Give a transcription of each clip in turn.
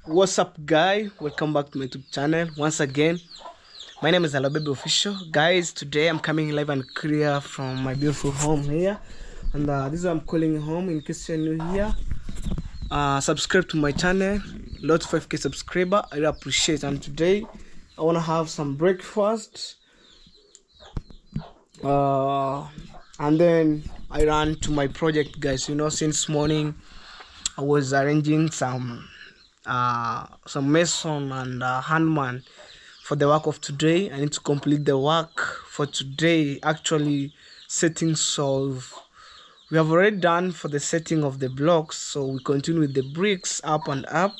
What's up, guy? Welcome back to my YouTube channel once again. My name is Baby Official. Guys, today I'm coming live and clear from my beautiful home here, and this is what I'm calling home. In case you're new here, subscribe to my channel. Lot 5k subscriber, I really appreciate. And today I want to have some breakfast, and then I ran to my project, guys. Since morning I was arranging some mason and handman for the work of today. I need to complete the work for today. Actually, setting solve. We have already done for the setting of the blocks, so we continue with the bricks up and up.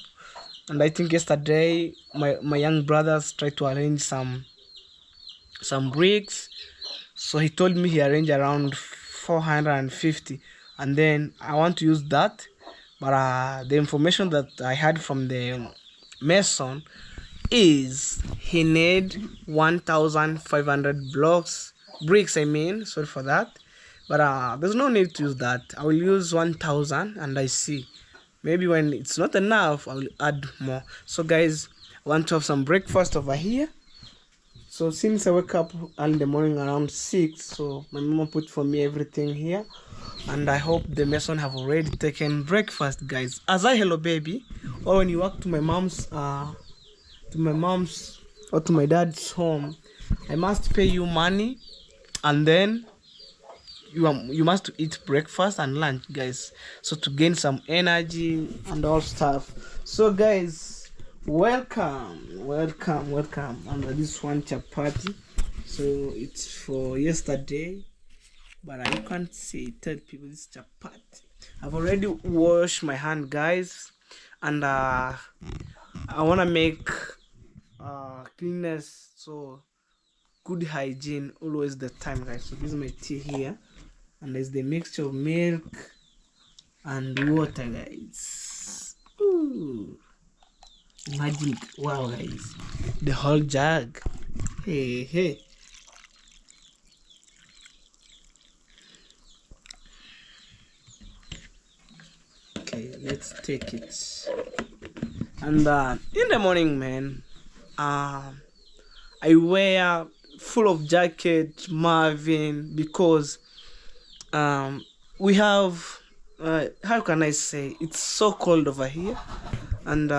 And I think yesterday my young brothers tried to arrange some bricks, so he told me he arranged around 450, and then I want to use that. But the information that I had from the mason is he need 1,500 bricks. I mean, sorry for that. But there's no need to use that. I will use 1,000, and I see maybe when it's not enough I will add more. So guys, I want to have some breakfast over here. So since I wake up early in the morning around 6, so my mama put for me everything here, and I hope the mason have already taken breakfast, guys. As I hello baby, or when you walk to my mom's or to my dad's home, I must pay you money, and then you must eat breakfast and lunch, guys, so to gain some energy and all stuff. So guys, welcome. And this one chapati, so it's for yesterday, but you can't see, tell people this chapati. I've already washed my hand, guys, and I want to make cleanness, so good hygiene always the time, guys. So this is my tea here, and there's the mixture of milk and water, guys. Ooh, magic. Wow, guys, the whole jug. Hey. Okay, let's take it. And in the morning, man, I wear full of jacket Marvin, because we have how can I say, it's so cold over here, and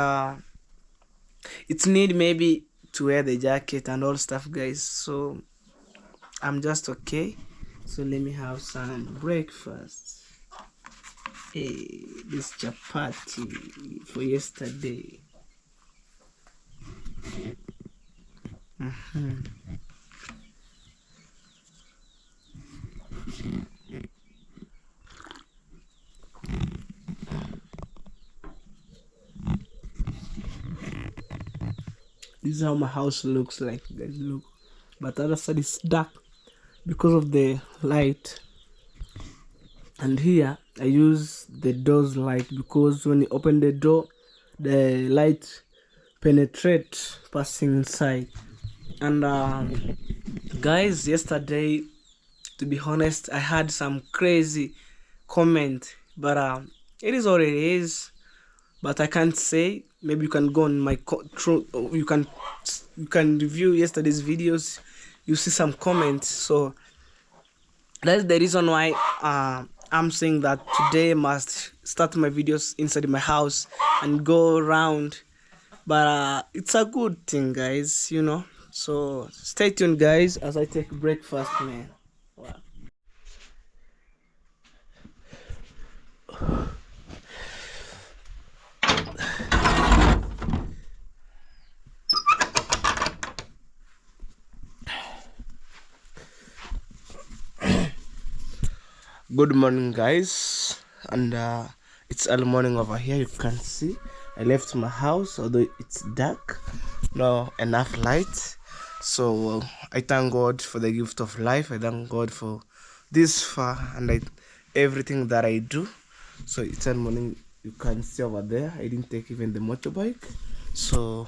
it's need maybe to wear the jacket and all stuff, guys. So I'm just okay. So let me have some breakfast. Hey, this chapati for yesterday. This is how my house looks like, guys. Look, but the other side is dark because of the light. And here I use the door's light, because when you open the door, the light penetrates passing inside. And guys, yesterday, to be honest, I had some crazy comment, but it is what it is. But I can't say. Maybe you can go on my you can review yesterday's videos. You see some comments, so that's the reason why I'm saying that today I must start my videos inside my house and go around. But it's a good thing, guys. So stay tuned, guys, as I take breakfast, man. Wow. Good morning, guys, and it's early morning over here. You can see I left my house, although it's dark, no enough light. So I thank God for the gift of life. I thank God for this far, and everything that I do. So it's early morning. You can see over there, I didn't take even the motorbike, so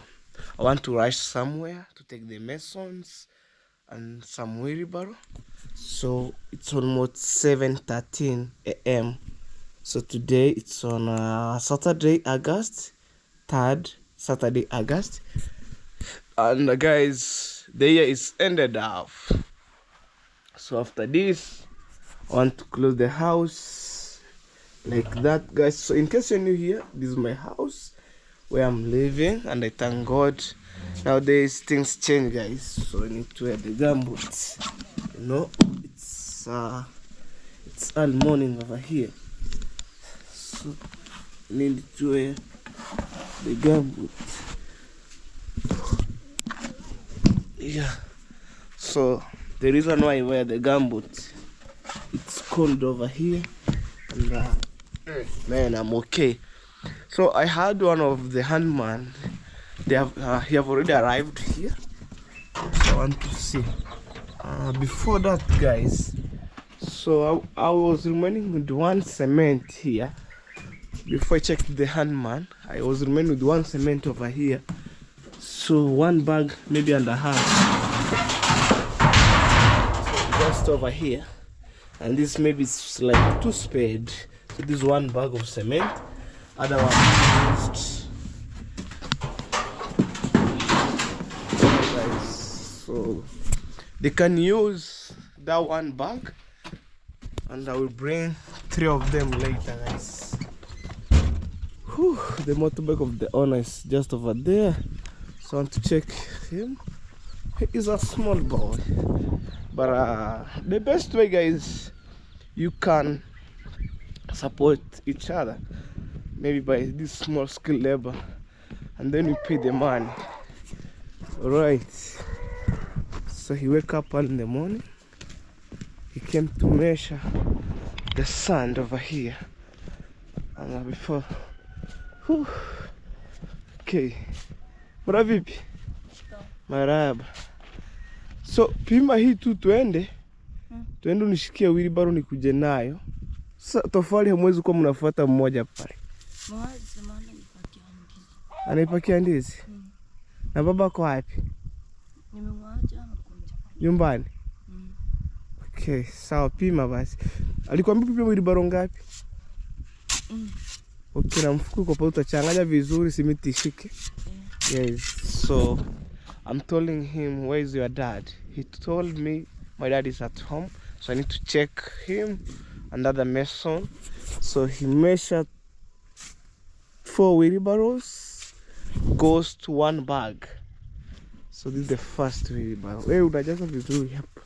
I want to rush somewhere to take the masons and some wheelbarrow. So it's almost 7:13 a.m. So today it's on Saturday, August 3rd, Saturday, August. And guys, the year is ended up. So after this, I want to close the house like that, guys. So in case you're new here, this is my house where I'm living, and I thank God. Nowadays things change, guys, so I need to wear the gumboots. You know, it's early morning over here, so I need to wear the gumboots. Yeah, so the reason why I wear the gumboots, it's cold over here, and man, I'm okay. So I had one of the handman. He have already arrived here. So I want to see. Before that, guys, so I was remaining with one cement here. Before I checked the handman, I was remaining with one cement over here. So one bag, maybe and a half, so just over here. And this maybe is like 2 spade. So this is one bag of cement. Other one used. So they can use that one bag, and I will bring 3 of them later, guys. Whew, the motorbike of the owner is just over there, so I want to check him. He is a small boy, but the best way, guys, you can support each other, maybe by this small skill labor, and then you pay the money. All right. So he wake up early in the morning. He came to measure the sand over here, and before, whew. Okay, bora vipi? Maraba. So pima hii tu tuende unishikie wheelbarrow nikuje nayo. Sasa tofali hamwezi kuwa mnafuata mmoja pale. Anaipakia ndizi. Na baba kwa wapi? Nimemwacha anakuja. Nyumbani? Okay, sawa, pima basi. Alikwambia pima wheelbarrow ngapi? Okay, na mfuko kwa pauta utachanganya vizuri simiti ishike. Yes, so I'm telling him, where is your dad? He told me my dad is at home, so I need to check him, another mason. So he measured 4 wheelbarrows, goes to 1 bag. So this is the first wheelbarrow. Wewe unajaza vizuri hapa.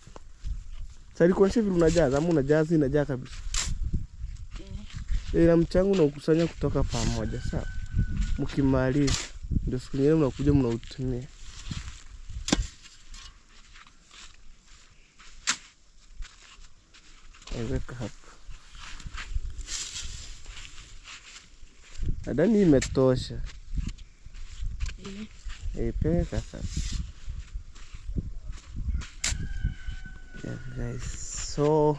Sasa nikuonyeshe vile unajaza, ama unajaza inajaa kabisa. Na mchango unakusanya kutoka pamoja, sawa? Mkimaliza ndio siku nyingine mnakuja mnautumia. Weka hapa. Nadhani imetosha. Peka sasa. Yeah, guys. So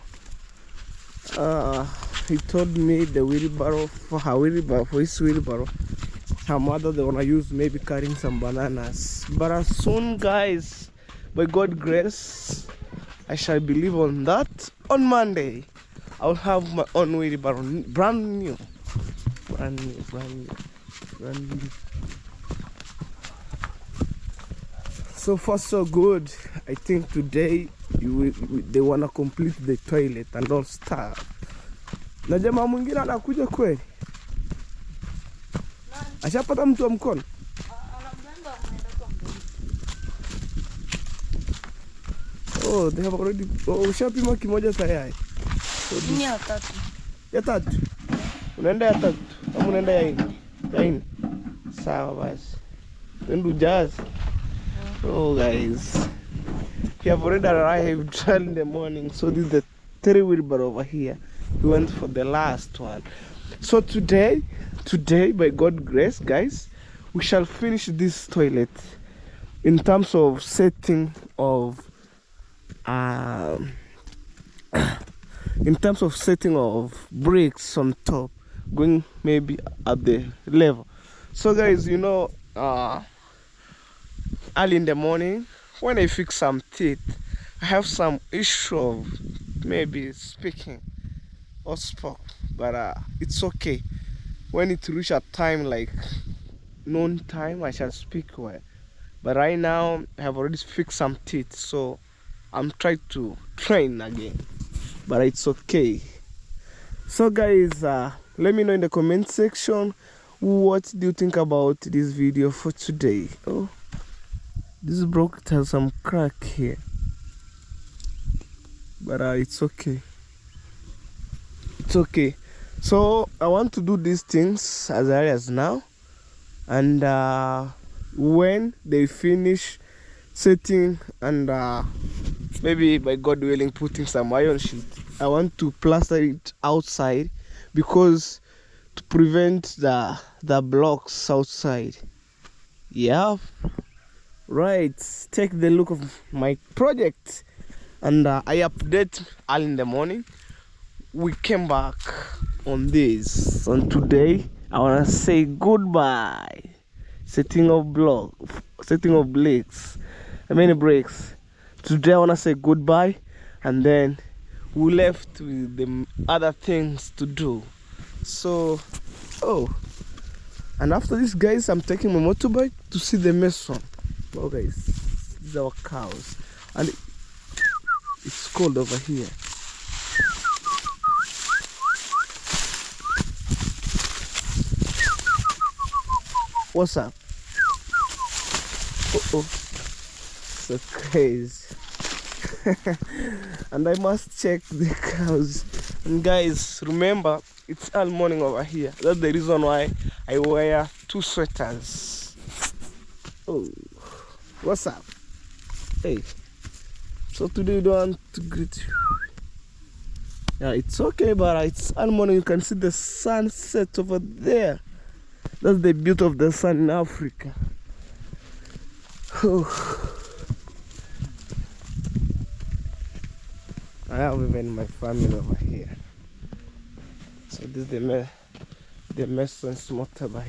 he told me the wheelbarrow, for his wheelbarrow, her mother, they wanna use maybe carrying some bananas. But as soon, guys, by God's grace, I shall believe on that. On Monday, I'll have my own wheelbarrow, brand new. So far so good. I think today they wanna complete the toilet and all stuff. Na jamaa mwingine anakuja kweli? Ashapata mtu wa mkono? Oh, they have already. Oh, ushapima kimoja tayari. Ni ya 3. Ya 3? Unaenda ya 3 au unaenda ya 4? Ya 4. Sawa basi. Twende jazz. Oh guys, we have already arrived early in the morning. So this is the 3 wheelbarrow over here. We went for the last one. So today by God's grace, guys, we shall finish this toilet in terms of setting of bricks on top, going maybe at the level. So guys, you know, early in the morning when I fix some teeth, I have some issue of maybe speaking or spoke, but it's okay. When it reach a time like noon time I shall speak well. But right now I have already fixed some teeth, so I'm trying to train again. But it's okay. So guys, let me know in the comment section what do you think about this video for today. Oh, this broke, it has some crack here, but it's okay. It's okay. So I want to do these things as early as now, and when they finish setting and maybe by God willing putting some iron sheet, I want to plaster it outside because to prevent the blocks outside. Yeah, right. Take the look of my project, and I update early in the morning. We came back on this, and today I wanna say goodbye. Setting of bricks. Today I wanna say goodbye, and then we left with the other things to do. So, and after this, guys, I'm taking my motorbike to see the mason. Oh, guys, these are our cows, and it's cold over here. What's up? Oh, so crazy. And I must check the cows. And guys, remember, it's early morning over here. That's the reason why I wear 2 sweaters. Oh, what's up? Hey, so today we don't want to greet you. Yeah, it's okay, but it's early morning. You can see the sunset over there. That's the beauty of the sun in Africa. Oh. I have even my family over here. So this is the Mason's motorbike.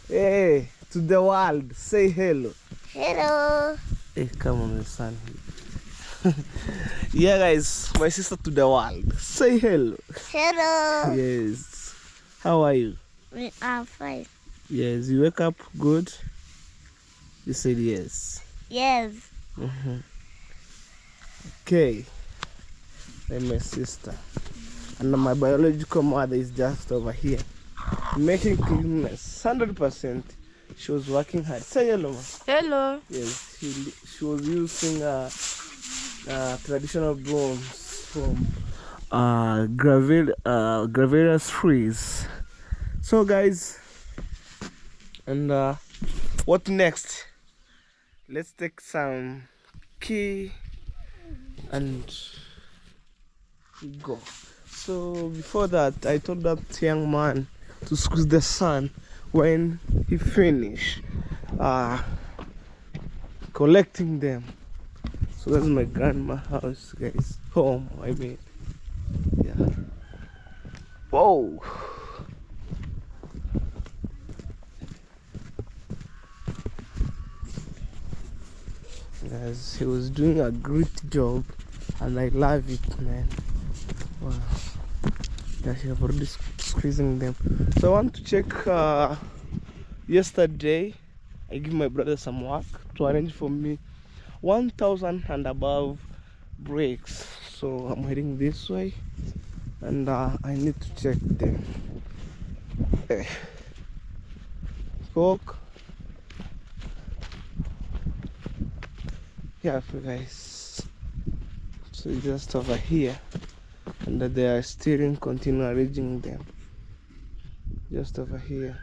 Hey, to the world, say hello. Hello. Hey, come on, my son. Yeah, guys, my sister to the world, say hello. Hello. Yes. How are you? We are fine. Yes, you wake up good? You said yes. Yes. Okay. And my sister. And my biological mother is just over here. Making cleanness. 100%. She was working hard. Say hello, ma. Hello. Yes, she was using traditional brooms from gravellous trees. So guys, and what next? Let's take some key and go. So before that, I told that young man to squeeze the sun when he finished collecting them. So that's my grandma's house, guys. Home, I mean. Yeah. Whoa. Guys, he was doing a great job, and I love it, man. Wow. Guys, I've already squeezing them. So I want to check. Yesterday, I give my brother some work to arrange for me 1,000 and above bricks. So I'm heading this way, and I need to check them. Spoke. Yeah, guys. So just over here, and they are still continue arranging them. Just over here.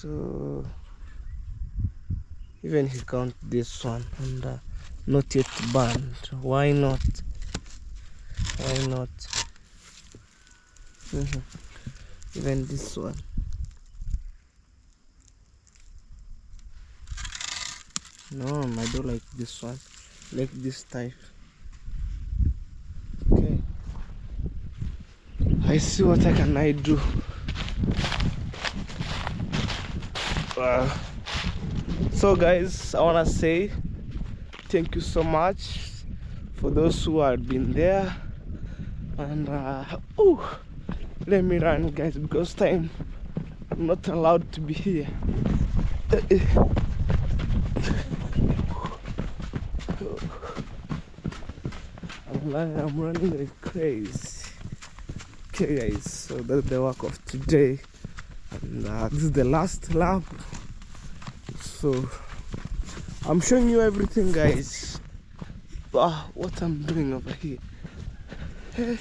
So even he count this one and not yet burned. Why not? Why not? Even this one. No, I don't like this one. I like this type. Okay. I see what I do. So guys, I wanna say thank you so much for those who have been there, and let me run, guys, because time I'm not allowed to be here. I'm running like crazy. Okay guys, so that's the work of today, and this is the last lap. So I'm showing you everything guys. What I'm doing over here. Hey.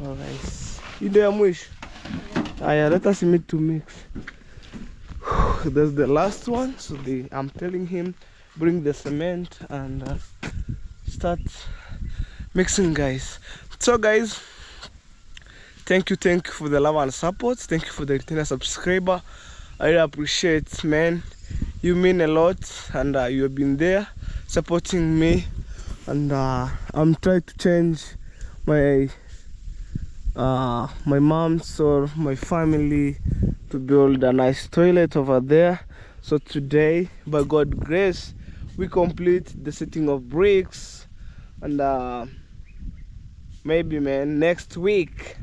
Alright, you there Mush? Yeah, let us meet to mix. That's the last one. So I'm telling him bring the cement and start mixing guys. So guys, thank you for the love and support. Thank you for the return subscriber. I really appreciate, man. You mean a lot, and you have been there supporting me, and I'm trying to change my my mom's or my family to build a nice toilet over there. So today, by God's grace, we complete the setting of bricks, and maybe man next week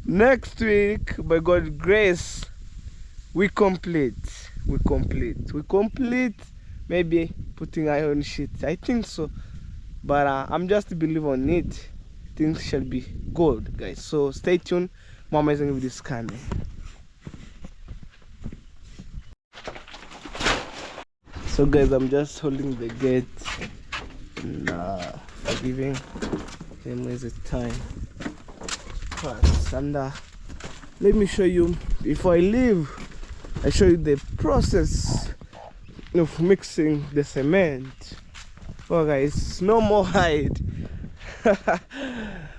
next week, by God's grace, we complete maybe putting iron sheet, I think so, but I'm just believe on it. Things shall be good guys, so stay tuned. More amazing with this coming. So guys, I'm just holding the gate and giving them is the time pass, and let me show you before I leave. I show you the process of mixing the cement. Oh guys, no more hide.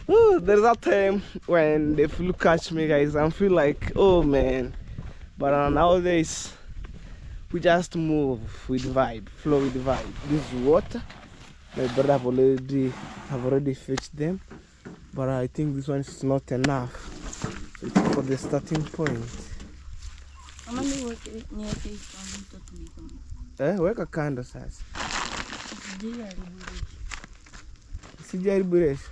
Oh, there's a time when they look at me guys and feel like, oh man, but nowadays we just move with vibe, flow with vibe. This is water. My brother have already fetched them, but I think this one is not enough. So it's for the starting point. Weka kando sasa. Sijaribu resho.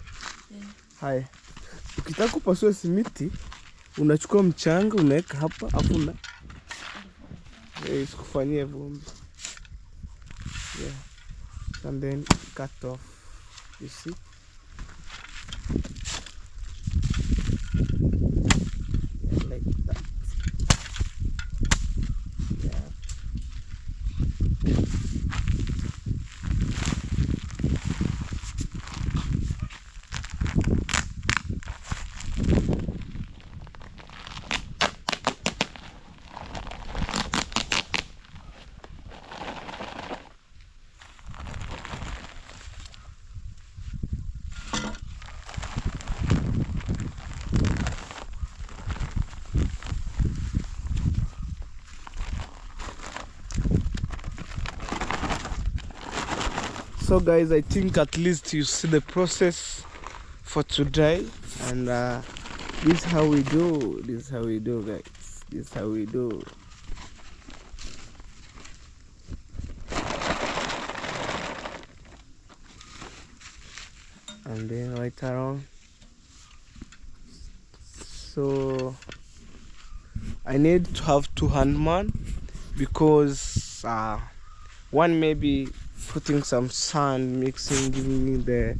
Haya. Ukitaka kupasua simiti, unachukua mchanga, unaweka hapa, afu isikufanyie vumbi. Yeah. And then cut off. You see? Like that. Yeah. So guys, I think at least you see the process for today, and this is how we do. This is how we do, guys. This is how we do. And then right around. So I need to have 2 handmen because one maybe putting some sand, mixing, giving me the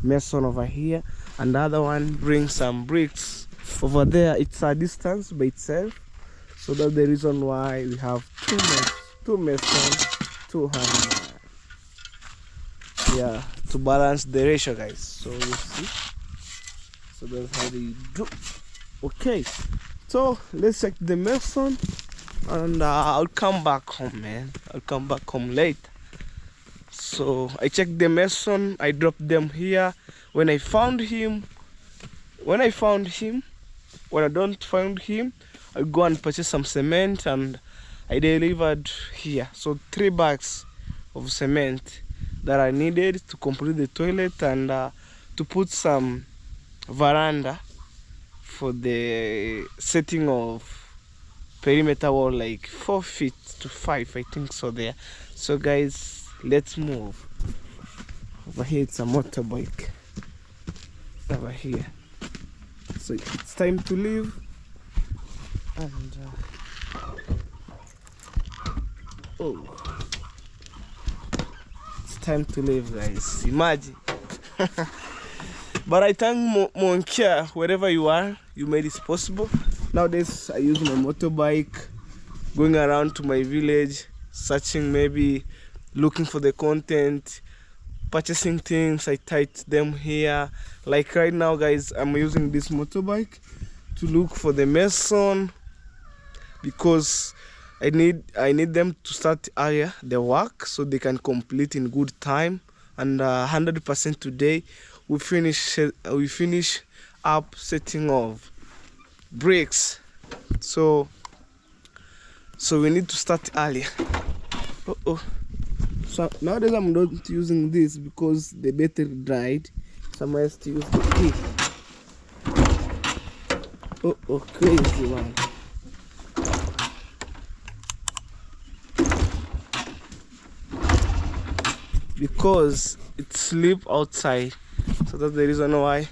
mason over here, and the other one bring some bricks over there. It's a distance by itself, so that's the reason why we have two masons, 2 handmen. Yeah, to balance the ratio, guys. So you see, so that's how they do. Okay, so let's check the mason, and I'll come back home, man. I'll come back home later. So I checked the mason, I dropped them here. When I found him, when I don't find him, I go and purchase some cement, and I delivered here. So 3 bags of cement that I needed to complete the toilet, and to put some veranda for the setting of perimeter wall, like 4 feet to 5, I think so there. So guys, let's move. Over here it's a motorbike. Over here. So it's time to leave. And it's time to leave, guys. Imagine. But I thank Monkia, wherever you are, you made it possible. Nowadays I use my motorbike, going around to my village, searching, maybe looking for the content, purchasing things. I tied them here. Like right now, guys, I'm using this motorbike to look for the mason, because I need them to start earlier the work so they can complete in good time. And 100% today we finish up setting of bricks. So we need to start earlier. So nowadays I'm not using this because the battery died. So I has to use the key. Crazy one. Because it sleep outside, so that's the reason why.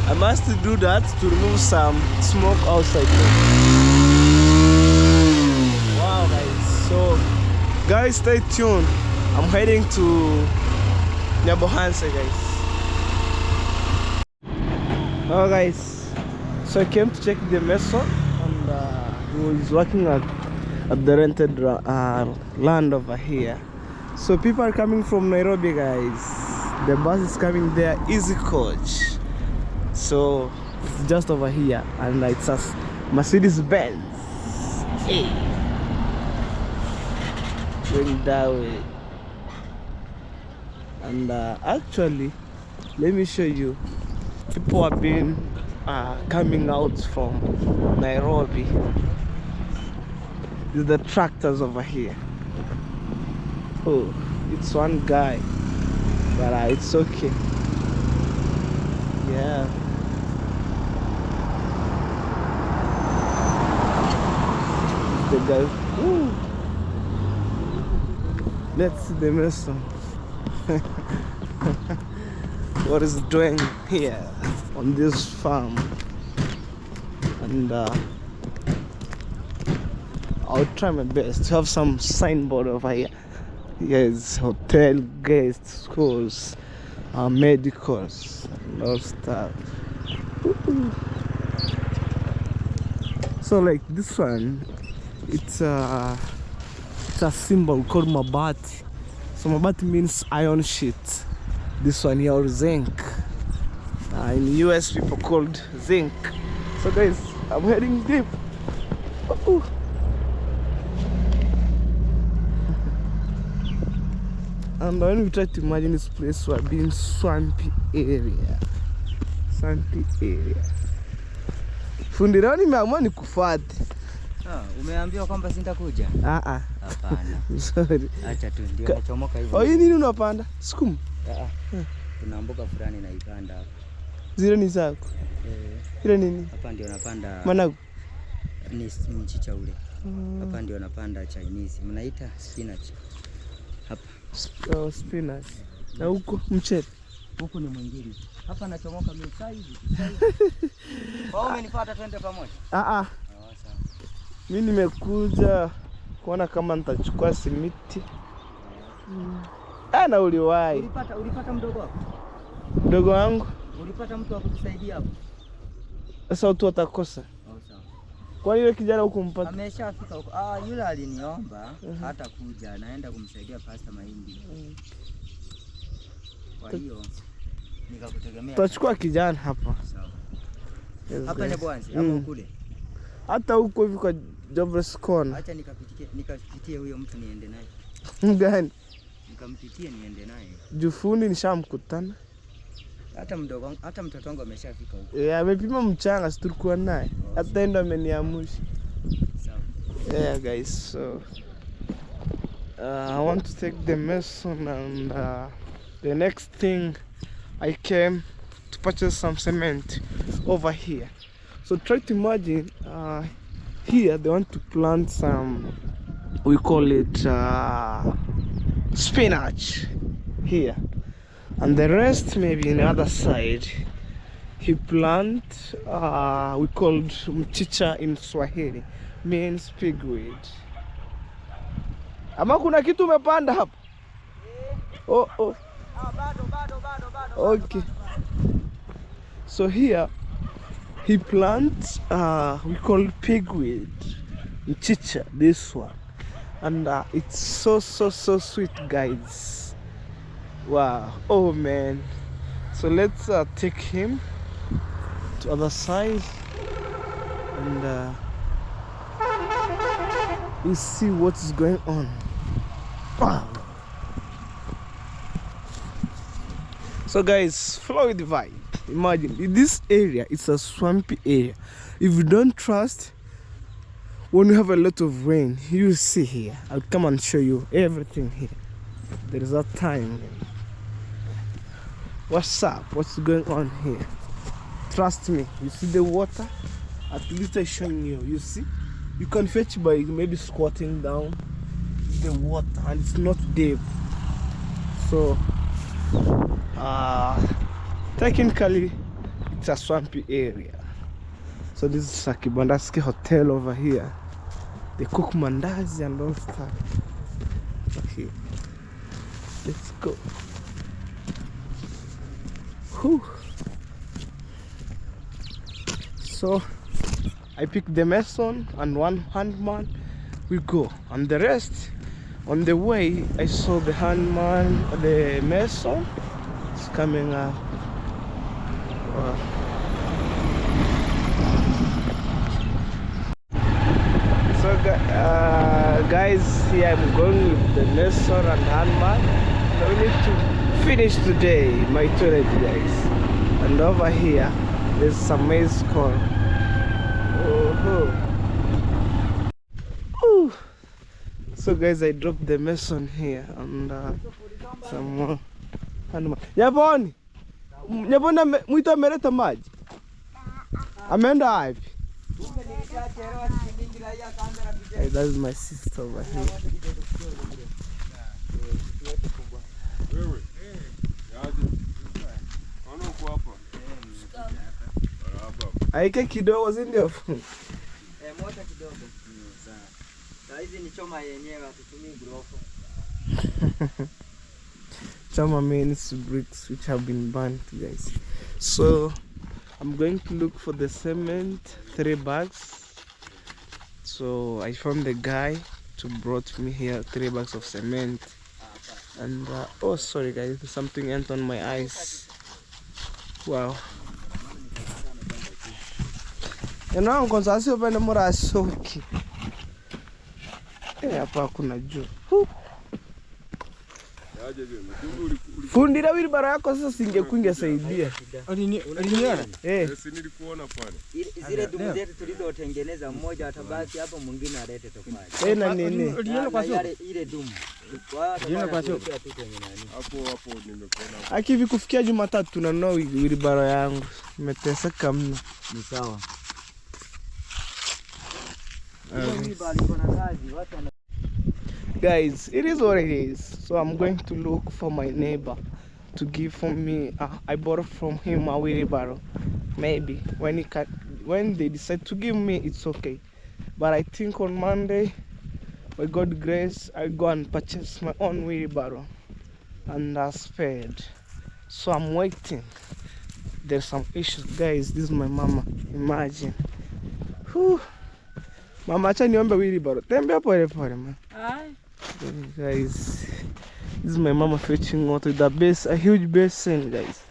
I must do that to remove some smoke outside. Wow, guys. So guys, stay tuned. I'm heading to Nyabohanse, guys. Oh, guys. So I came to check the mason, and he was working at the rented land over here. So people are coming from Nairobi, guys. The bus is coming there, easy coach. So it's just over here, and it's a Mercedes Benz. Hey. Going that way. And actually, let me show you. People have been coming out from Nairobi. These are the tractors over here. Oh, it's one guy, but it's okay. Yeah. The guy. Ooh. Let's see the mason. What is doing here on this farm. And I'll try my best to have some signboard over here. Yes, hotel, guest, schools, medicals, and all stuff. So like this one, it's a symbol called mabati. So mabati means iron sheet. This one here, zinc. In US people called zinc. So guys, I'm heading deep. And when we try to imagine this place, we're being swampy area. Swampy area. Fundi leo nimeamua nikufuate. Umeambiwa kwamba sitakuja? Hapana. Sorry. Acha tu ndio nachomoka hivi. Hii nini unapanda? Sukuma? Kuna mboga fulani naipanda hapa. Zile ni zako? Ile nini? Hapa ndio napanda. Managu? Ni mchicha ule. Hapa ndio napanda Chinese. Mnaita spinach. Hapa. Spinach. Na huko mchele. Huko ni mwingine. Hapa nachomoka mimi hivi. Kwa hiyo umenifuata twende pamoja? Sawa. Mimi nimekuja kuona kama nitachukua simiti. Na uliwahi. Ulipata mdogo wako? Mdogo wangu? Ulipata mtu wa kukusaidia hapo? Sasa watu watakosa. Sawa. Kwa hiyo kijana huko mpata? Ameshafika huko. Yule aliniomba hata kuja, naenda kumsaidia pasta mahindi. Kwa hiyo nikakutegemea. Tutachukua kijana hapa. Sawa. Yes, hapa ni Bwanzi, hapo kule. Hata huko hivi kwa Jobless Corner. Acha nikapitie huyo mtu niende naye. Gani? Nikampitie niende naye. Jufundi nishamkutana. Hata mdogo wangu, hata mtoto wangu ameshafika huko. Amepima mchanga, si tulikuwa naye. Hata ndo ameniamusha. Sawa. Guys, so I want to take the mason, and the next thing I came to purchase some cement over here. So try to imagine, here they want to plant some, we call it spinach here, and the rest maybe in the other side he plant we called mchicha in Swahili, means pigweed. Ama kuna kitu umepanda hapa? Oh. Okay. So here he plants we call pigweed, mchicha, this one, and it's so sweet, guys. Wow. Oh man. So let's take him to other side, and we'll see what's going on. Wow. So guys, follow with the vibe. Imagine in this area, it's a swampy area. If you don't trust, when you have a lot of rain, you see here, I'll come and show you everything here. There is a time. What's up? What's going on here? Trust me. You see the water? At least I'm showing you. You see? You can fetch by maybe squatting down the water, and it's not deep. So technically it's a swampy area. So this is a Kibandaski hotel over here. They cook mandazi and all stuff. Okay, let's go. Whew. So I picked the mason and one handman. We go, and the rest on the way. I saw the handman, the mason is coming up. So guys, here I'm going with the mason and handman. So we need to finish today my toilet, guys. And over here there's some maize corn. Ooh. So guys, I dropped the mason here, and some more handman. Nyaboni mwito ameleta maji, ameenda wapi? Hey, that's my sister over here. Aike kidogo, si ndio? Moto kidogo. Hizi ni choma yenyewe, hatutumii grofa. Choma means bricks which have been burnt, guys. So I'm going to look for the cement, 3 bags. So I found the guy who brought me here 3 bags of cement. And oh sorry guys, something went on my eyes. Wow. You know, I'm going to open the more soaky. Hapa kuna juu. Fundira wheelbarrow yako sasa, singekusaidia. Aliniona? Si nilikuona pale. Zile dumu zetu tulizotengeneza, mmoja atabaki hapo, mwingine alete tofali. Na nini? Uliona kwa sio? Ile dumu. Uliona kwa sio? Hapo nimekuona. Akivi kufikia Jumatatu tunanunua wheelbarrow yangu. Nimeteseka mno. Ni sawa. Guys, it is what it is. So I'm going to look for my neighbor to give for me. I bought from him a wheelbarrow. Maybe when they decide to give me, it's okay. But I think on Monday, by God's grace, I go and purchase my own wheelbarrow and a spade. So I'm waiting. There's some issues, guys. This is my mama. Imagine. Whew. Mama, acha niombe wheelbarrow. Tembea pole pole, man. Guys, this is my mama fetching water with a huge basin, guys.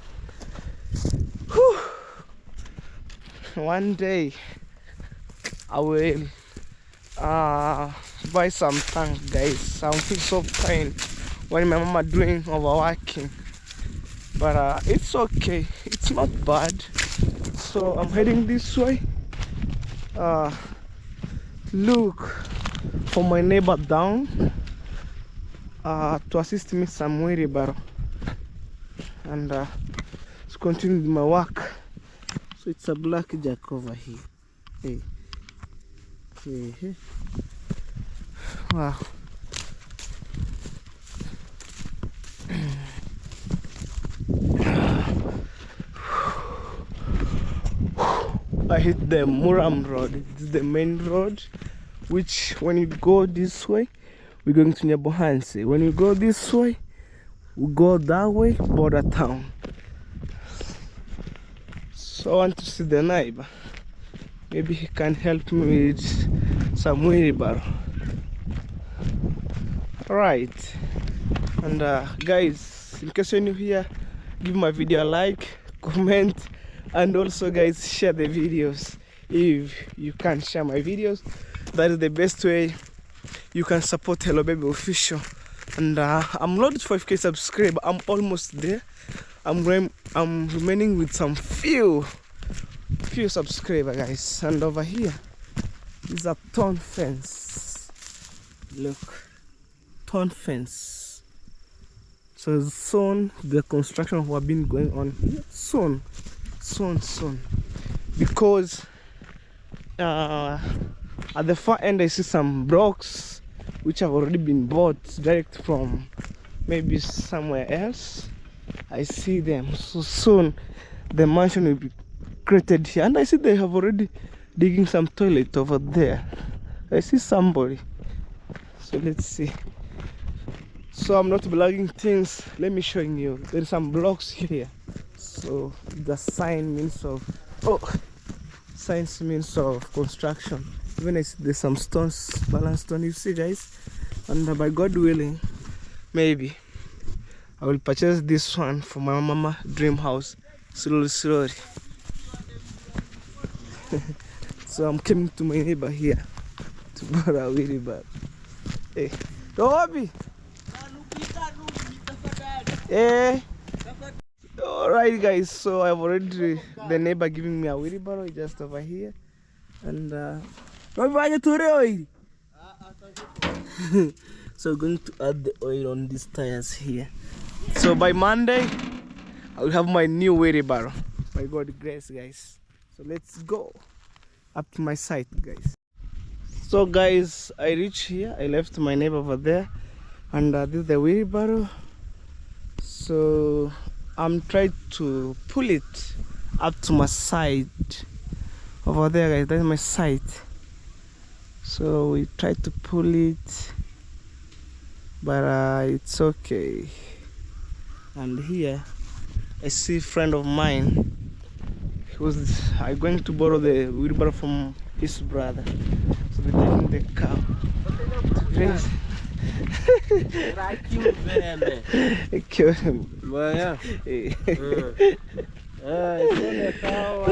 Whew. One day I will buy some tank, guys. Some piece of pain when my mama doing overworking. But it's okay. It's not bad. So I'm heading this way. Look for my neighbor down. to assist me some wheelbarrow and to continue my work. So it's a black jack over here. Hey. Hey. Wow. I hit the Muram Road. It's the main road, which when you go this way, we're going to Nyabohansi. When you go this way, we go that way, border town. So I want to see the neighbor. Maybe he can help me with some wheelbarrow. Alright. And guys, in case you're new here, give my video a like, comment, and also guys, share the videos. If you can share my videos, that is the best way you can support Hello Baby Official. And I'm not 5k subscribers. I'm almost there. I'm remaining with some few subscribers, guys. And over here is a thorn fence. Look, thorn fence. So soon the construction will have been going on here. Soon, because at the far end I see some blocks which have already been bought direct from maybe somewhere else. I see them. So soon the mansion will be created here, and I see they have already digging some toilet over there. I see somebody. So let's see. So I'm not blogging things. Let me show you. There are some blocks here. So the sign means of signs means of construction. Even I see there's some stones, balance stone. You see, guys. And by God willing, maybe I will purchase this one for my mama dream house. Slowly. So I'm coming to my neighbor here to borrow a wheelbarrow. Hey, Robbie. Hey. Alright guys, so I've already the neighbor giving me a wheelbarrow just over here. And so going to add the oil on these tires here. So by Monday I will have my new wheelbarrow. By God's grace, guys. So let's go up to my site, guys. So guys, I reached here. I left my neighbor over there, and this is the wheelbarrow. So I'm trying to pull it up to my side over there, guys. That's my site. So we try to pull it, but it's okay. And here I see a friend of mine. I'm going to borrow the wheelbarrow from his brother. So they're taking the cow to graze. I killed him. Well, yeah. It's only a cow,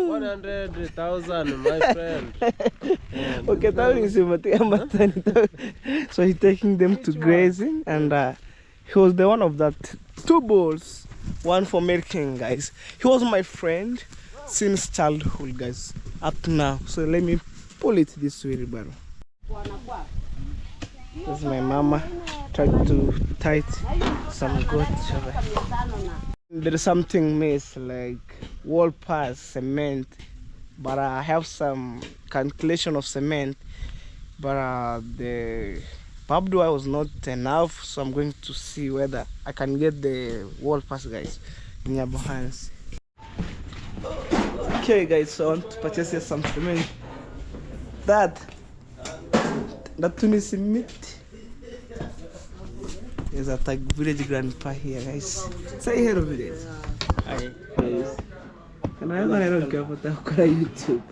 100,000, my friend. Okay, so he's taking them to grazing, and he was the one of that 2 bulls, one for milking, guys. He was my friend since childhood, guys, up to now. So let me pull it this way, wheelbarrow. This is my mama trying to tie some goats over here. There is something missed, like wall pass, cement, but I have some calculation of cement, but the barbed wire was not enough, so I'm going to see whether I can get the wall pass, guys, in your hands. Okay guys, so I want to purchase here some cement. That is meat. There's a tag village grandpa here, guys. Say hello, village. Hi, guys. Can I not care about the YouTube?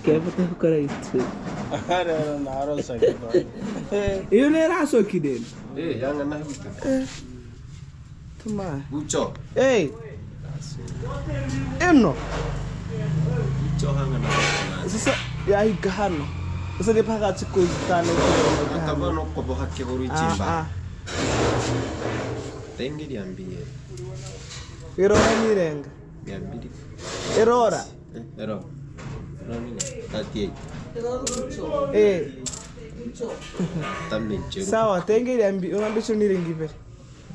Care about the YouTube? I don't know. You never so kidding. Hey, young enough. Tuma. Mucho. Hey. Eno. Mucho hanga na. Sasa ya higano. Sasa de phakathi kozitana ke. Akabona uqobo hakhe koruchimba. Tengi liambie. Erora nirenga. Liambie. Erora. Ero. Nani? 38. Sawa, tengeri ambi unambicho nirengi vile.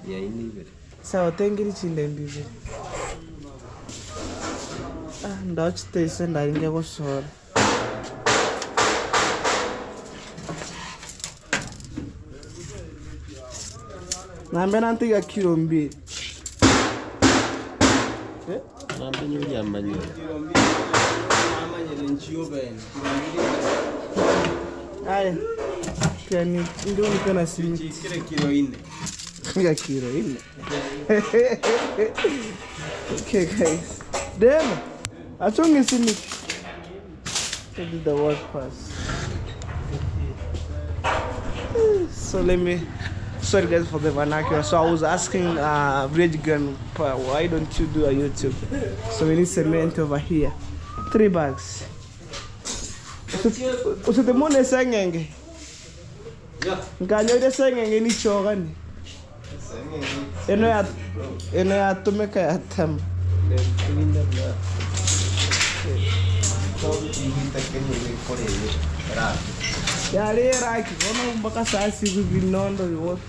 Ya ini vile. Sawa, tengeri chinde mbi vile. Ndachitese ndaringe kusora. Nambe nantiga kilo mbili. Nambe nyuli amanyoli. Aya. Kiani ndio nikana simu. Kile kilo 4. Ya kilo 4. Okay guys. Then achonge simu. This is the work pass. So let me sorry guys for the vernacular. So I was asking Bridge Gun, why don't you do a YouTube? So we need cement over here. 3 bags. Usitemone sengenge. Yeah. Nganyo sengenge ni chogani. Eno ya tumeka ya tam. Yale raki kono mpaka sasa hivi vinondo yote.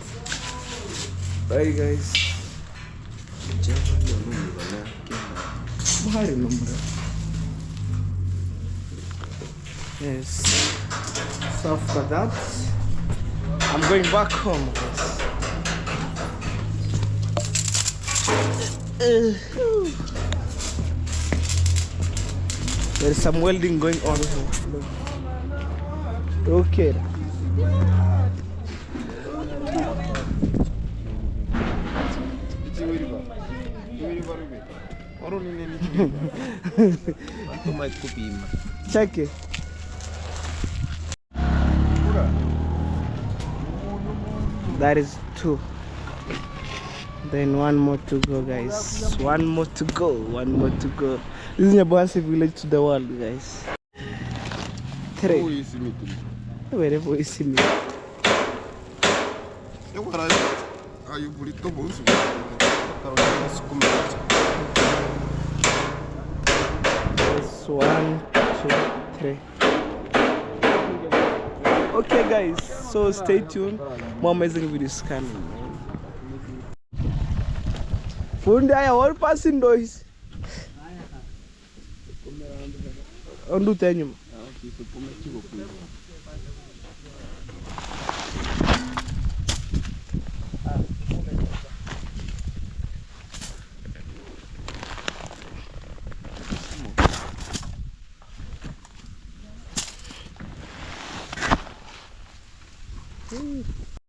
Bye guys. Bahari number. Yes. So after that, I'm going back home, guys. There's some welding going on here. Okay. Check it. That is 2. Then 1 more to go, guys. 1 more to go. 1 more to go. This is Nyabohansi village to the world, guys. 3. Wherever you see me. Yes, 1, 2, 3. Okay guys, so stay tuned. More amazing videos coming. Fundi aya all passing doors. Ondu tenyuma.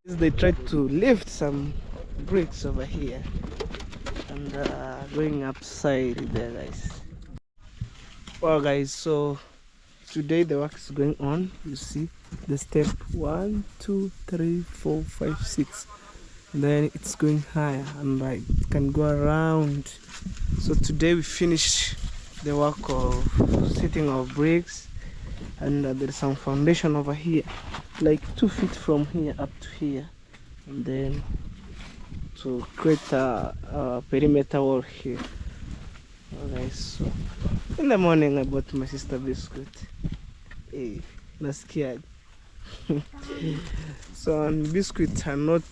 They tried to lift some bricks over here and going upside there, guys. Well guys, so today the work is going on. You see the step 1, 2, 3, 4, 5, 6, and then it's going higher and it can go around. So today we finish the work of setting of bricks, and there's some foundation over here, like 2 feet from here up to here, and then to create a perimeter wall here. Okay, so in the morning I bought my sister biscuit. Hey, nasikia. So and biscuits are not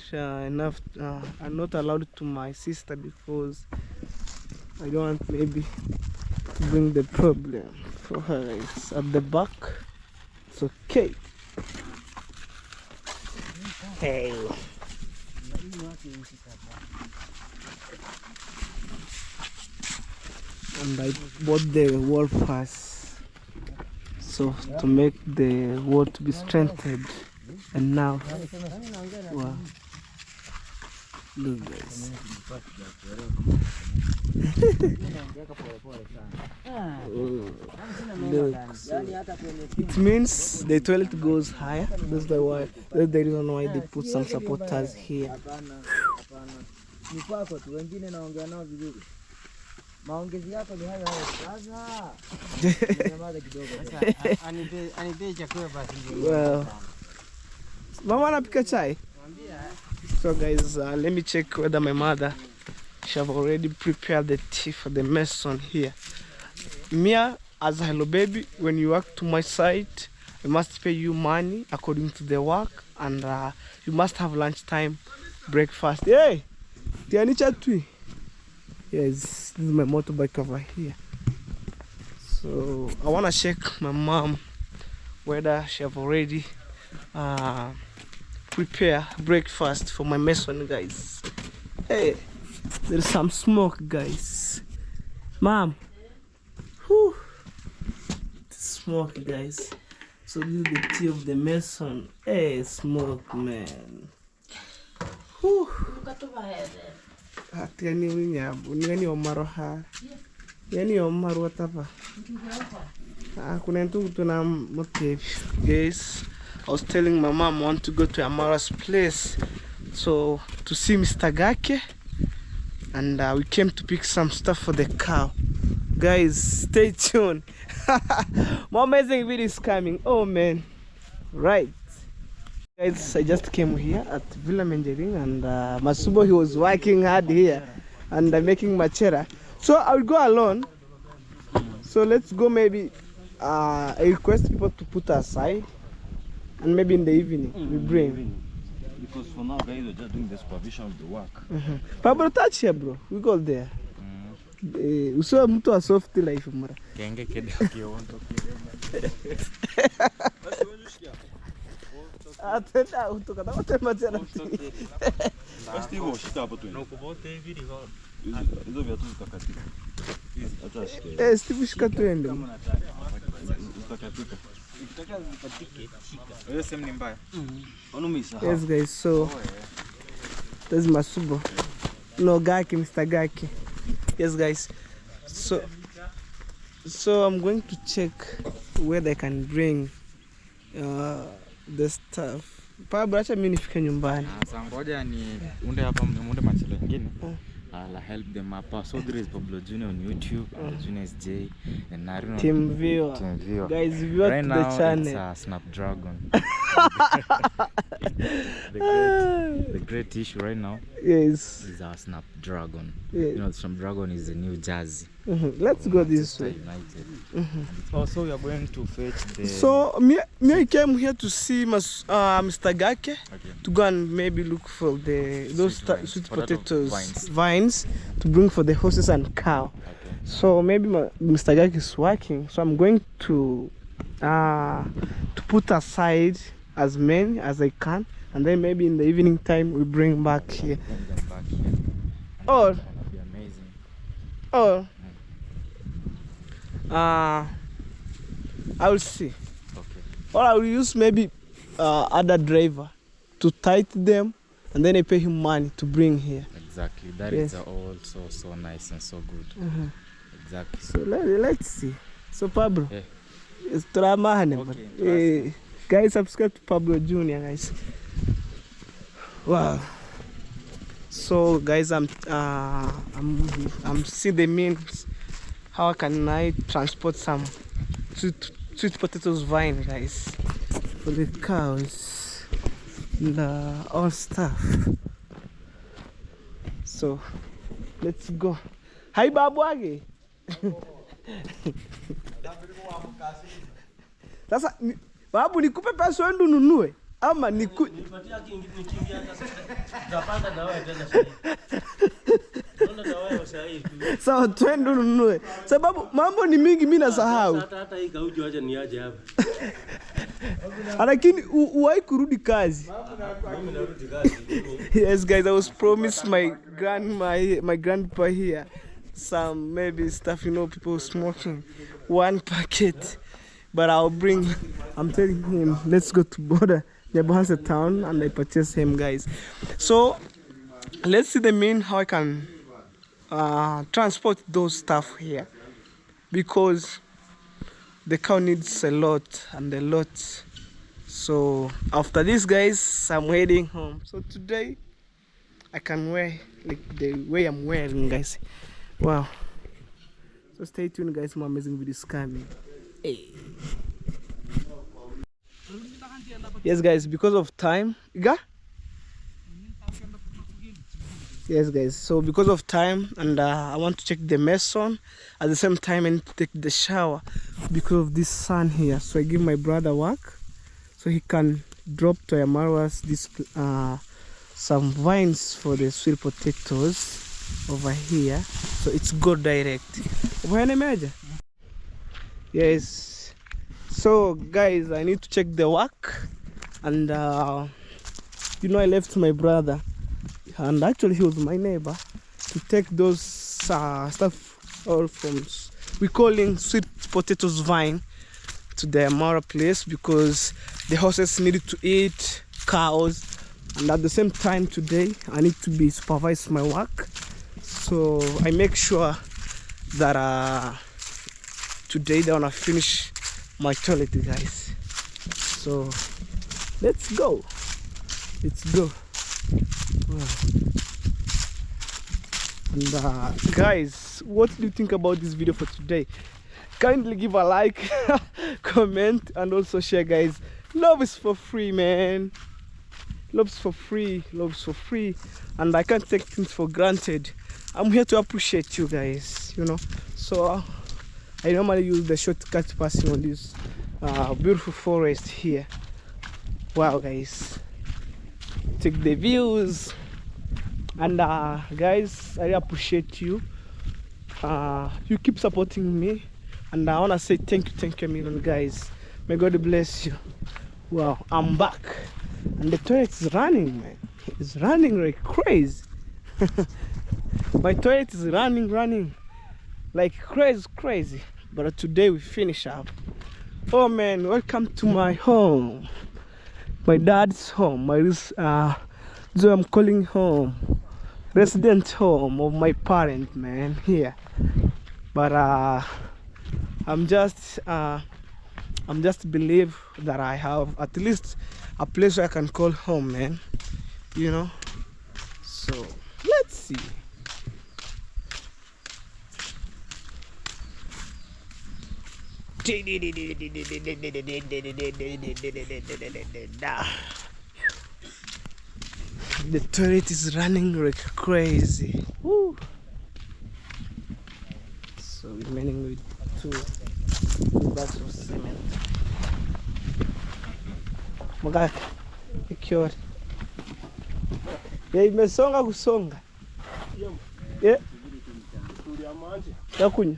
enough, are not allowed to my sister because I don't want maybe to bring the problem for her. It's at the back. It's okay. Hey. And I bought the wall pass, so to make the wall to be strengthened. And now, wow, look guys. Look, so it means the toilet goes higher. That's the reason why they put some supporters here. Well, mama anapika chai. So guys, let me check whether my mother she have already prepared the tea for the mason here. Mia as a hello baby, when you work to my site, I must pay you money according to the work, and you must have lunchtime breakfast. Hey, Tianicha Tui. Yes, this is my motorbike over here. So I wanna check my mom whether she have already prepare breakfast for my mason guys. Hey, there's some smoke guys. Mom, whew, smoke guys. So this is the tea of the mason. Hey, smoke man. Whew. Atiani winyabu, ni omaroha. Yani omaru watapa. Kuna ntu tuna motive. Guys, I was telling my mom I want to go to Amara's place, so to see Mr. Gake, and we came to pick some stuff for the cow. Guys, stay tuned. More amazing videos coming. Oh man, right? Guys, I just came here at Villa Menjering, and Masubo, he was working hard here and making machera. So I will go alone. So let's go. Maybe I request people to put aside, and maybe in the evening we bring. Because for now, guys, we're just doing the supervision of the work. Pablo, touch here, bro. We go there. Uso mtu wa soft life mara. Kenge kede kionto. Atenda utoka utema tena. Basi hiyo shika hapo tu. Na kubote hivi hizo viatu zitakatika. Acha shike. Steve shika tuende. Zitakatika. Ukitaka zikatike shika. Wewe sema ni mbaya. Onumisa. Yes guys, so this is Masubo. No Gaki, Mr. Gaki. Yes guys, so I'm going to check where they can bring the stuff. Pablo, acha mimi nifike nyumbani. Sasa ngoja ni unde hapa munde machelo nyingine. I'll help them up. So there is Pablo Junior on YouTube, Junior is J, and Naruno. Team viewer. Guys, view right to now, the channel. it's a Snapdragon. the great issue right now Yes. is a Snapdragon. Yes. You know, Snapdragon is the new Jazzy. Let's go this way. Also, we are going to fetch the. So me I came here to see Mr. Gake, to go and maybe look for those sweet potatoes vines to bring for the horses and cow. Okay. So maybe Mr. Gake is working, so I'm going to put aside as many as I can, and then maybe in the evening time we bring back here. Bring them back here. Or It's gonna be amazing. or I will see. Okay. Or I will use maybe other driver to tighten them, and then I pay him money to bring here. Exactly. That is also so nice and so good. Exactly. So let's see. So Pablo, Yeah. it's Tramahane. Okay, Guys, subscribe to Pablo Junior, guys. Wow. So guys, I'm seeing the means. How can I transport some sweet potatoes vine, guys, for the cows and all stuff. So let's go. Hi babu age. Sasa babu, nikupe pesa wewe ununue ama Nipatia nikimbia tutapanda na wewe tena sasa. Naona na wewe sasa hivi. sawa, twende ununue, sababu mambo ni mingi, mimi nasahau. Hata hii kauji acha niaje hapa. Lakini uwahi kurudi kazi. Mimi narudi kazi. Yes guys, I was promised my grandpa here some maybe stuff, you know, people smoking, one packet, but I'll bring. I'm telling him let's go to border Nyabohanse town and I purchase him, guys. So let's see the mean how I can transport those stuff here, because the cow needs a lot and a lot. So after this, guys, I'm heading home. So today I can wear like the way I'm wearing, guys. Wow. So stay tuned, guys, more amazing videos coming. Hey. Yes guys, because of time, Yes, guys. So because of time, and I want to check the mason. At the same time, I need to take the shower because of this sun here. So I give my brother work so he can drop to Amaras this some vines for the sweet potatoes over here. So it's go direct. When imagine. Yes. So guys, I need to check the work, and you know, I left my brother, and actually he was my neighbor, to take those stuff all from, we calling sweet potatoes vine, to the Amara place because the horses needed to eat, cows, and at the same time today I need to be supervise my work. So I make sure that today they wanna finish my toilet, guys. So let's go. Wow. And guys, what do you think about this video for today? Kindly give a like, comment, and also share, guys. Love is for free, man. Love's for free, and I can't take things for granted. I'm here to appreciate you guys, you know. So I normally use the shortcut passing on this beautiful forest here. Wow, guys, take the views. And guys, I appreciate you. You keep supporting me, and I want to say thank you a million, guys. May God bless you. Wow, I'm back, and the toilet is running, man. It's running like crazy. My toilet is running like crazy. But today we finish up. Oh man, welcome to my home, my dad's home, so I'm calling home, resident home of my parent, man, here. But I'm just believe that I have at least a place where I can call home, man, you know. So let's see. The toilet is running like crazy. Woo. So remaining with 2 bags of cement. Magaka, ikiwa. Ya imesonga kusonga. Yeah. Yakunywa.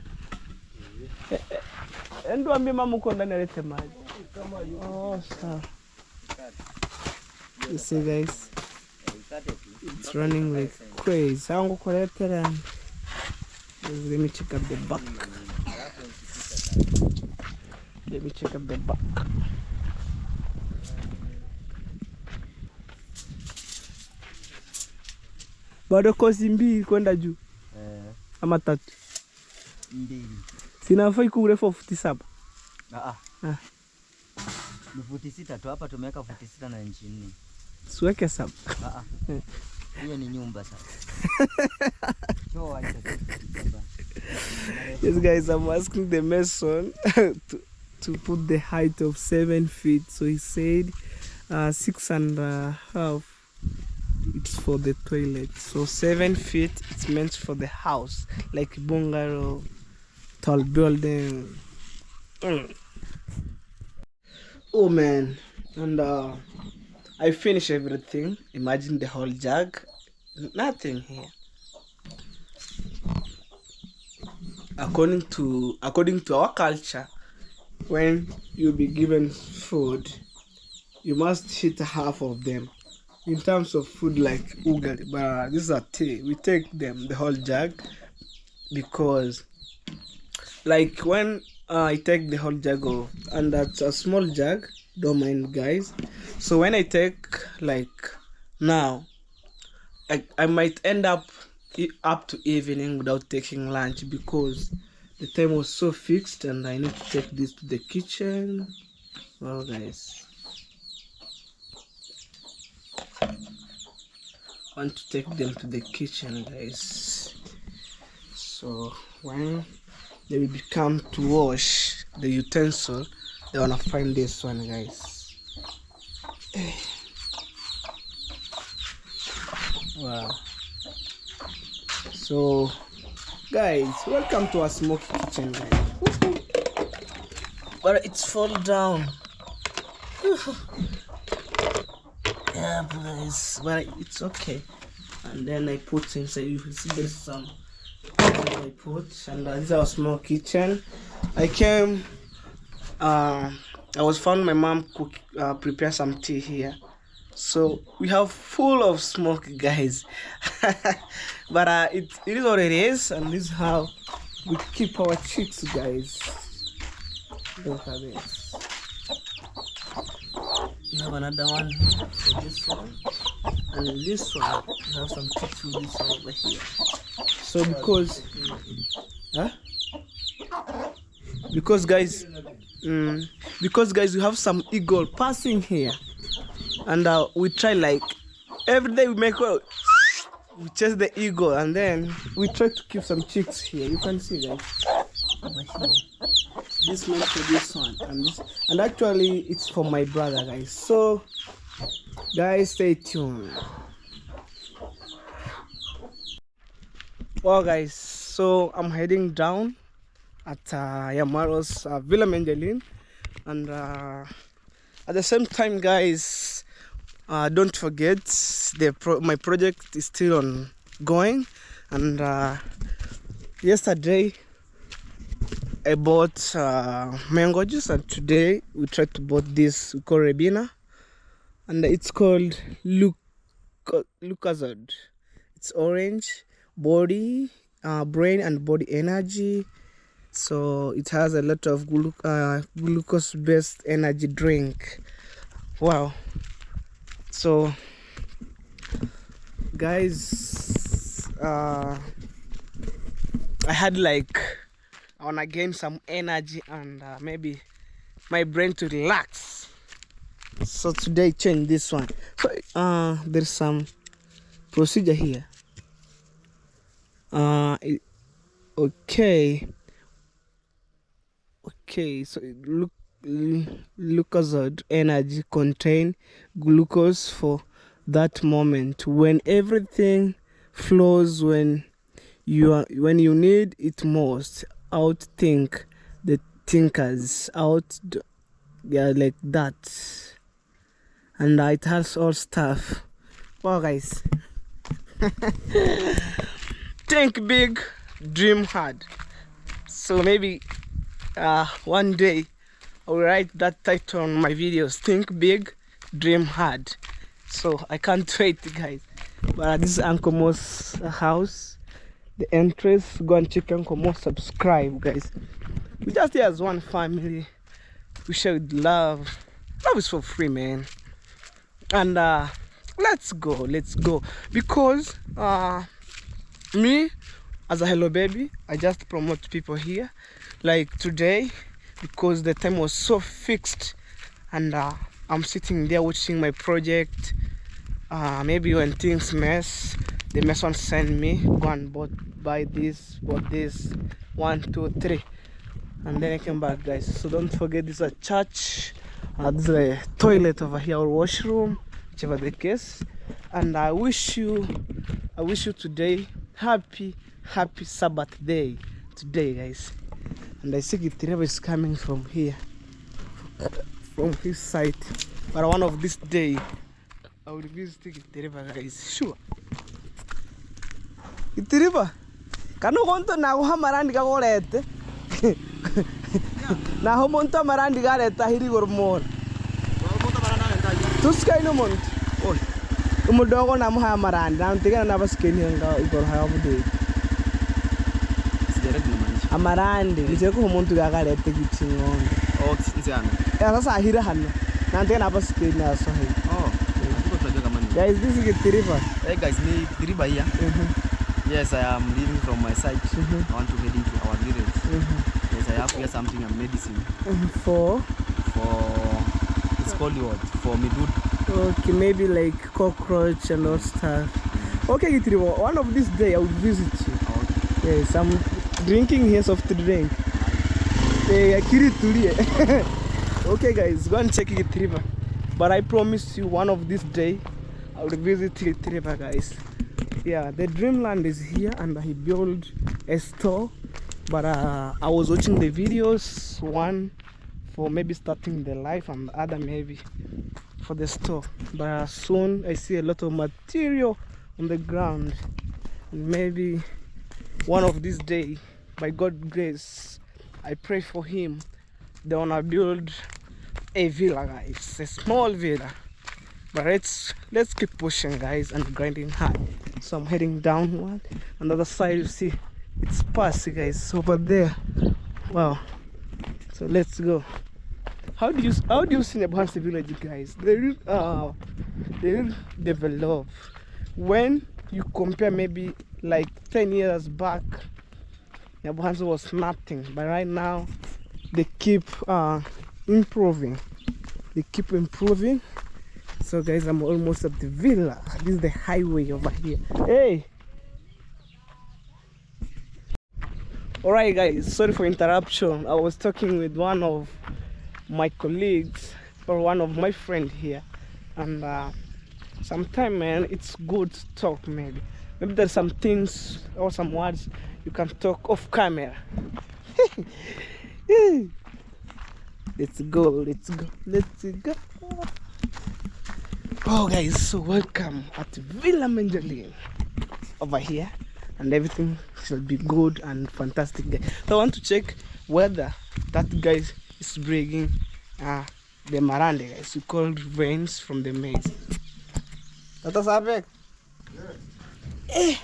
Endo ambie mama uko ndani alete maji. Oh, sawa. You see, guys, it's running like crazy. Let me check up the back. Bado kosi mbili kwenda juu. Ama 3. 2. Sinafai kwa urefu wa 47. Ni futi 6 tu, hapa tumeweka futi 6 na inchi 4. Siweke 7. Hiyo ni nyumba sasa. Yes, guys, I'm asking the mason to put the height of 7 feet. So he said 6.5. It's for the toilet. So 7 feet, it's meant for the house, like bungalow, tall building. Oh man, and I finished everything. Imagine the whole jug. Nothing here. According to our culture, when you be given food, you must eat half of them. In terms of food like ugali, but this is a tea. We take them the whole jug because, like, when I take the whole jug of, and that's a small jug. Don't mind, guys. So when I take, like, now, I might end up to evening without taking lunch because the time was so fixed, and I need to take this to the kitchen. Well, guys, I want to take them to the kitchen, guys. So when they will become to wash the utensil, they wanna find this one, guys. Wow. So guys, welcome to our smoky kitchen, guys. Woohoo. But it's fall down. Yeah, guys, but it's okay. And then I put inside, you can see there's some I put, and this is our small kitchen. I came, I was found my mom prepare some tea here, so we have full of smoke, guys. But it is what it is, and this is how we keep our chicks, guys. Look at this. We have another one here for this one, and this one we have some chicks with this one over here. So because guys, we have some eagle passing here, and we try like every day we we chase the eagle, and then we try to keep some chicks here. You can see guys over here. This one for this one, and actually it's for my brother, guys. So guys, stay tuned. Well guys, so I'm heading down at Yamaro's Villa Mendelin, and at the same time, guys, don't forget my project is still ongoing, and yesterday I bought mango juice, and today we tried to bought this we call Rebina, and it's called Lucozade. It's orange, body, brain and body energy. So it has a lot of glucose based energy drink. Wow. So guys, I had like, I wanna gain some energy and maybe my brain to relax. So today change this one. So there's some procedure here. Okay, so Lucozade energy contain glucose for that moment when everything flows, when you need it most. Outthink the thinkers, like that, and it has all stuff. Wow guys. Think big, dream hard. So maybe one day I'll write that title on my videos. Think big, dream hard. So I can't wait, guys. But this is Uncle Mo's house. The entrance. Go and check Uncle Mo. Subscribe, guys. We just here as one family. We share with love. Love is for free, man. And let's go. Because me as a hello baby, I just promote people here like today, because the time was so fixed, and I'm sitting there watching my project. Maybe when things mess, the mason send me, go and buy this, bought this, 1, 2, 3, and then I came back, guys. So don't forget, this is a church, this is a toilet over here, or washroom, whichever the case. And I wish you today happy Sabbath day today, guys. And I see Gitireva is coming from here, from his side. But one of this day I will visit Gitireva, guys. Sure. Gitireva, kanu konto na ho marandi ka gorete. Na ho monto marandi gareta hiri gormor. Tuska ino monto. Oi. Umudogo na muha marandi. Na ntiga na baskeni nga igor ha mude. Amarandi nicheko umuntu gagarete gichingonde. Oh, nziana. Sasa ahira hano. Nante na baskeni aso hai. Oh, niko tunajua kama ni. Guys, this is Gitireva. Hey guys, me Gitireva here. Yes, I am leaving from my site. I want to head into our village. Yes, I have here something, a medicine. For it's called what? For midud. Okay, maybe like cockroach and all stuff. Okay, Gitireva, one of this day I will visit you. Okay. Yes, I'm drinking here soft drink. Okay guys, go and check Gitireva. But I promise you, one of this day I will visit Gitireva, guys. Yeah, the dreamland is here, and he built a store. But I was watching the videos, one for maybe starting the life and the other maybe for the store. But soon I see a lot of material on the ground, and maybe one of these days, by God's grace, I pray for him, they wanna build a villa, guys, a small villa. But let's keep pushing, guys, and grinding hard. So I'm heading downward. On the other side, you see it's past, guys, over there. Wow. So let's go. How do you see Nyabuhansi village, guys? They will develop. When you compare maybe like 10 years back, Nyabuhansi was nothing, but right now they keep improving. They keep improving. So guys, I'm almost at the villa. This is the highway over here. Hey! Alright guys, sorry for interruption. I was talking with one of my colleagues, or one of my friends here, and sometimes, man, it's good to talk. Maybe there's some things or some words you can talk off camera. Let's go. Oh guys, so welcome at Villa Menjalin over here, and everything shall be good and fantastic. So I want to check whether that guy is bringing the marande, guys. We called veins from the maize. That is happening. Eh.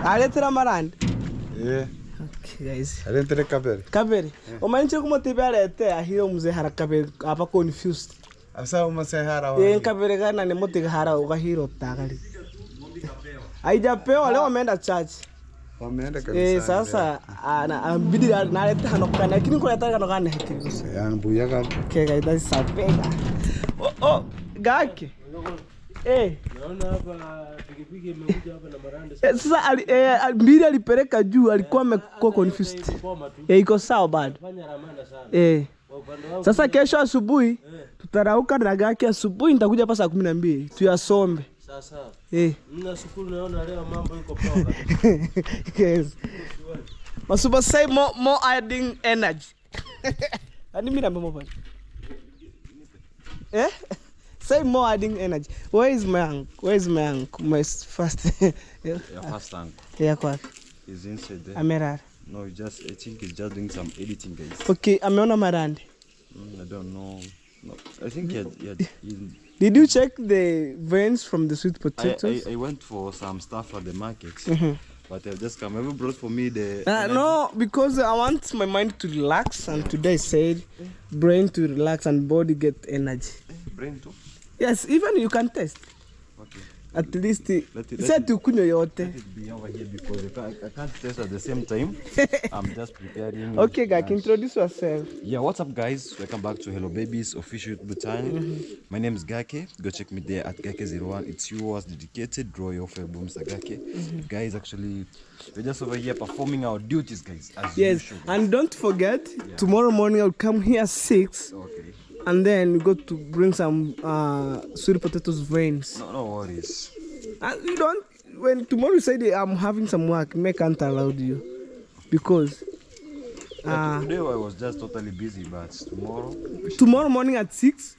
Aletera marande. Yeah. Okay guys. Alentere kabere. Kabere. Omanche kuma tibe alete ahiro mzee hara kabere apa confused. Asa umase hara wa. Kabere gana ni mote hara ugahiro tagali. Haijapewa leo ameenda church. Wameenda kabisa. Sasa ambidi naleta hanoka lakini kuna taka hanoka na hekiri. Mbuya kama. Okay guys, that is sapega. Oh, gake. Naona hapa pikipiki imekuja hapa na marande. Sasa mbili alipeleka juu, alikuwa amekuwa confused. Iko sawa bado. Fanya ramanda sana. Sasa kesho asubuhi tutarauka na gake asubuhi, nitakuja hapa saa 12 tuyasombe. Sasa. Mna shukuru, naona leo mambo iko poa kabisa. Yes. Masuba say more adding energy. Ani mimi namba mobile. Say more adding energy. Where is my uncle? My first. Your first uncle. Yeah, quack. He's inside there. Amerar. No, I think he's just doing some editing, guys. Okay, ameona marande. I don't know. No, I think he Did you check the veins from the sweet potatoes? I went for some stuff at the market, but I've just come. Have you brought for me the... No, because I want my mind to relax, and today I said brain to relax and body get energy. Brain too? Yes, even you can test. Okay. At least let it be over here because I can't test at the same time. I'm just preparing. Okay, guys, introduce yourself. Yeah, what's up, guys? Welcome back to Hello Babies official YouTube channel. My name is Gake. Go check me there at Gake01. It's yours dedicated. Draw your fair boom, Gake. Guys, actually, we're just over here performing our duties, guys. As usual. And don't forget, tomorrow morning I'll come here 6. Okay. And then we go to bring some sweet potatoes veins. No worries. You don't. When tomorrow you say I'm having some work, I can't allow you because today I was just totally busy, but tomorrow morning at 6,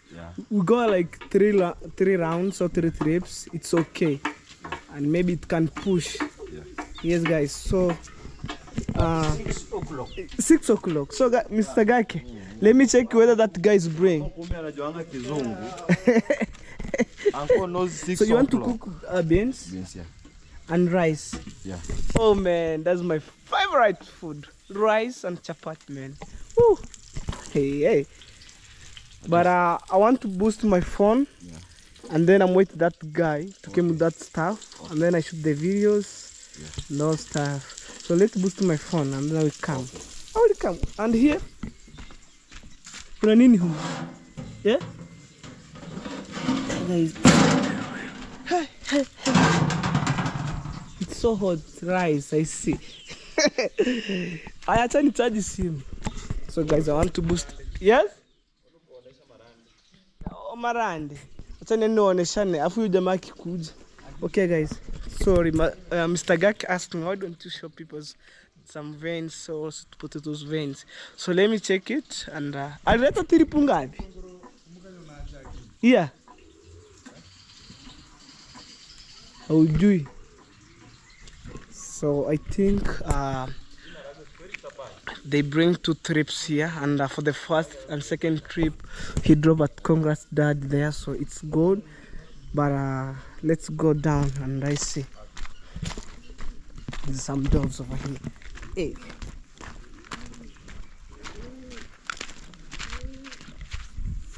we go like 3 rounds or 3 trips. It's okay, and maybe it can push. Yes, guys. So 6 o'clock. So Mr. Gake, let me check whether that guy is bring. Uncle knows 6 So you want to cook beans? Beans, yeah. And rice? Yeah. Oh man, that's my favorite food. Rice and chapati, man. Woo. Hey. But I want to boost my phone. Yeah. And then I'm waiting that guy to come with that stuff. And then I shoot the videos. No stuff. So let's boost my phone and then I will come. I will come. And here? Kuna nini humu? Yeah? Guys. It's so hot. Rice, I see. I actually charge him. So guys, I want to boost. Yes? Oh, marande. Acha nionyeshane afu jamaa kikuja. Okay guys. Sorry, Mr. Gak asked me why don't you show people some veins, so to potatoes veins. So let me check it and alileta tiripu ngapi? Yeah. Haujui. So I think they bring 2 trips here, and for the first and second trip he drove at Congress Dad there, so it's good. But let's go down and I see there's some dogs over here. Hey.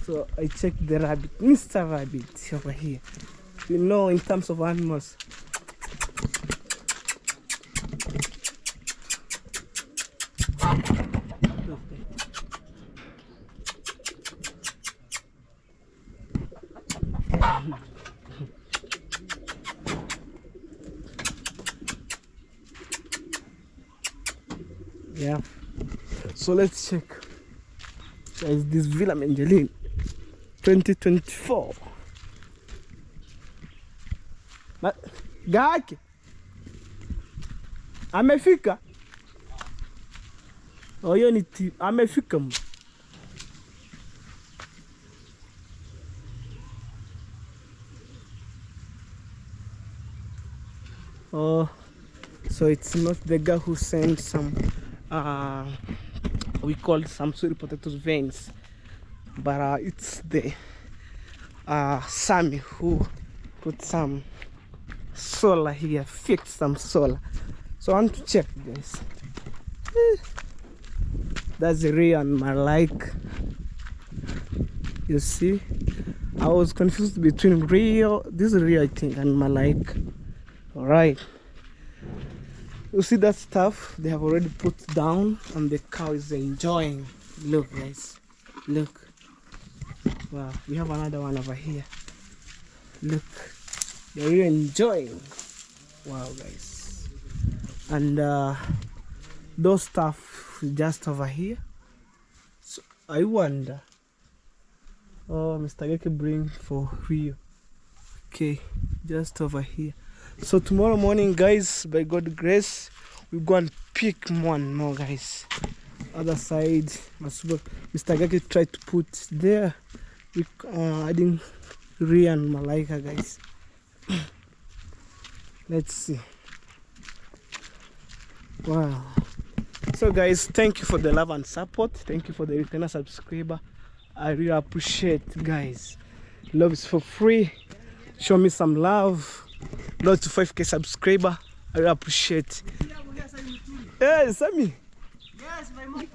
So I checked the rabbit, Mr. Rabbit over here. You know, in terms of animals, yeah. So let's check. Guys, this Villa Menjelin 2024. Gaki amefika. Oh, hiyo ni amefika. Oh, so it's not the guy who sent some we call some sweet potatoes veins, but it's the Sammy who put some solar here, fixed some solar. So I want to check, guys. That's the rear on my like. You see, I was confused between rear, this rear I think, and my like. All right, you see that stuff they have already put down, and the cow is enjoying. Look, guys, look. Wow, we have another one over here. Look, they're really enjoying. Wow, guys. And those stuff just over here. So I wonder. Oh, Mr. Geke bring for Rio. Okay, just over here. So tomorrow morning, guys, by God's grace, we go and pick one more, guys. Other side, Mr. Geke tried to put there. We adding Ria and Malaika, guys. Let's see. Wow. So guys, thank you for the love and support. Thank you for the returner subscriber. I really appreciate, guys. Love is for free. Show me some love. Love to 5K subscriber. I really appreciate. Hey, Sammy. Yes, my mom.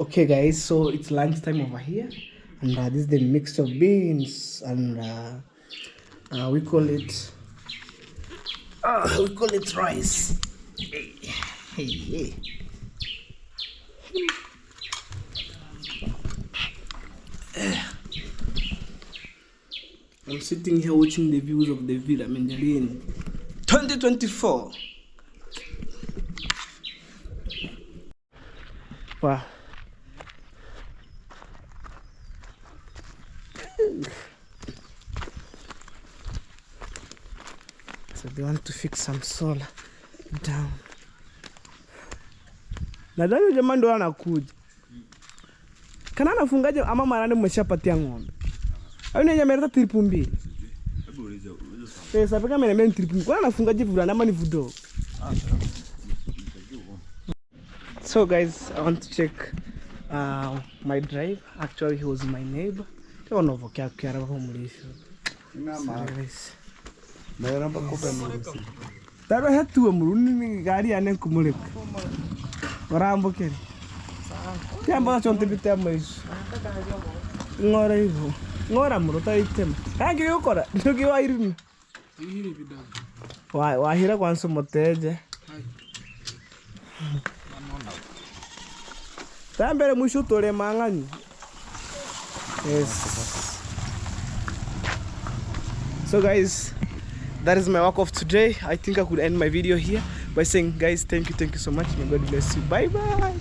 Okay guys, so it's lunchtime over here, and this is the mix of beans, and we call it rice. Hey. I'm sitting here watching the views of the Villa Menjelin 2024. Wow. So they want to fix some solar down. Nadhani jamaa ndo anakuja. Kana anafungaje ama marande mmeshapatia ng'ombe? Au ni nyamereta tripu mbili? Pesa peka mene tripu. Kwa anafungaje vulana ama ni vudo? So guys, I want to check my drive. Actually, he was my neighbor. I don't know if I can Taro hatu amuruni gari ane kumulek. Orambo keri. Tiamba chonte bitema isu. Ngora hivyo. Ngora muruta itema. Hangi yukora. Ndugi wa irini. Ihiri bidaga. Wahira kwanza moteje. Tambere mwisho tole mangani. Yes. So guys, that is my work of today. I think I could end my video here. by saying, guys, thank you so much. May God bless you. Bye bye.